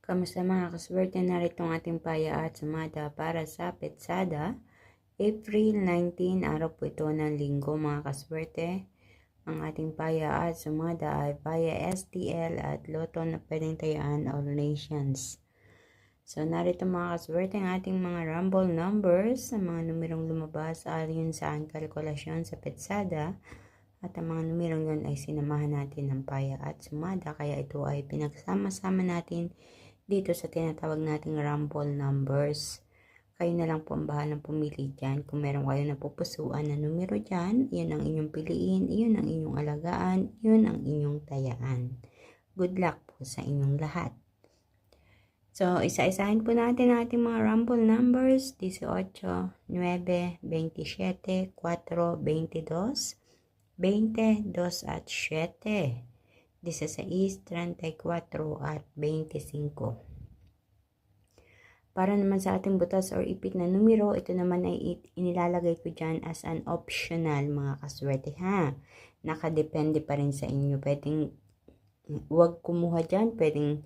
Kamusta mga kaswerte? Narito ang ating paya at sumada para sa Petsada, April 19, araw po ito ng linggo mga kaswerte. Ang ating paya at sumada ay via STL at Lotto na pwedeng tayaan all nations. So narito mga kaswerte ang ating mga rumble numbers, sa mga numerong lumabas ayon sa kalkulasyon sa Petsada. At ang mga numerong yun ay sinamahan natin ng paya at sumada, kaya ito ay pinagsama-sama natin dito sa tinatawag nating rumble numbers. Kayo na lang po ang bahalang pumili dyan. Kung meron kayo napupusuan na numero dyan, yun ang inyong piliin, yun ang inyong alagaan, yun ang inyong tayaan. Good luck po sa inyong lahat. So, isa-isahin po natin ang ating mga rumble numbers: 18, 9, 27, 4, 22, 20, 2 at 7. 16, 34 at 25. Para naman sa ating butas or ipit na numero, ito naman ay inilalagay ko dyan as an optional mga kaswerte ha. Nakadepende pa rin sa inyo. Pwedeng huwag kumuha dyan, pwedeng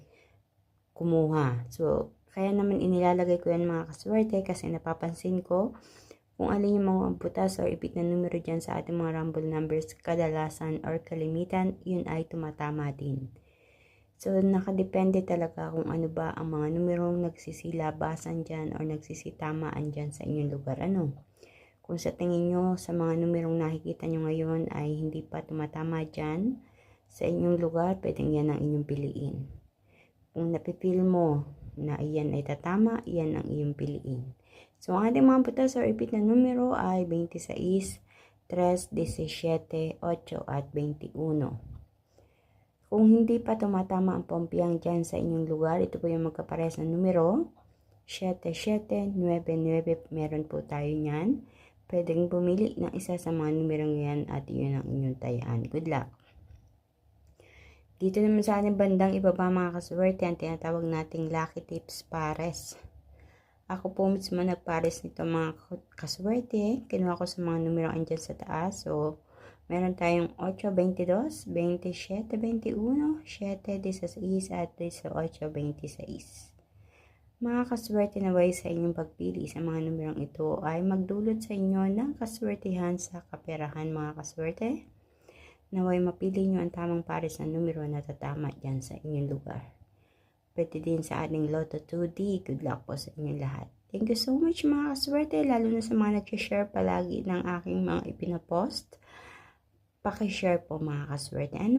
kumuha. So, kaya naman inilalagay ko yan mga kaswerte kasi napapansin ko kung alin yung mga butas or ipit na numero dyan sa ating mga rumble numbers, kadalasan or kalimitan, yun ay tumatama din. So, nakadepende talaga kung ano ba ang mga numerong nagsisilabasan dyan or nagsisitamaan dyan sa inyong lugar. Kung sa tingin nyo sa mga numerong nakikita nyo ngayon ay hindi pa tumatama dyan sa inyong lugar, pwedeng yan ang inyong piliin. Kung napipil mo na iyan ay tatama, iyan ang iyong piliin. So, ang ating mga butas or ipit na numero ay 26, 3, 17, 8 at 21. Kung hindi pa tumatama ang pompiang dyan sa inyong lugar, ito po yung magkaparehas na numero. 7, 7, 9, 9, meron po tayo niyan. Pwedeng pumili ng isa sa mga numerong yan at yun ang inyong tayaan. Good luck! Dito naman sa ating bandang ibaba mga kaswerte, ang tinatawag nating lucky tips pares. Ako po mismo nagpares nito mga kaswerte. Kinuha ko sa mga numero andyan sa taas. So, meron tayong 8, 22, 27, 21, 7, 16 at 18, 26. Mga kaswerte, naway sa inyong pagpili sa mga numerong ito ay magdulot sa inyo ng kaswertihan sa kaperahan mga kaswerte. Naway mapili nyo ang tamang pares na numero na tatama dyan sa inyong lugar. Pwede din sa ating Lotto 2D. Good luck po sa inyong lahat. Thank you so much mga kaswerte, lalo na sa mga nag-share palagi ng aking mga ipinapost. Paki-share po mga kaswerte.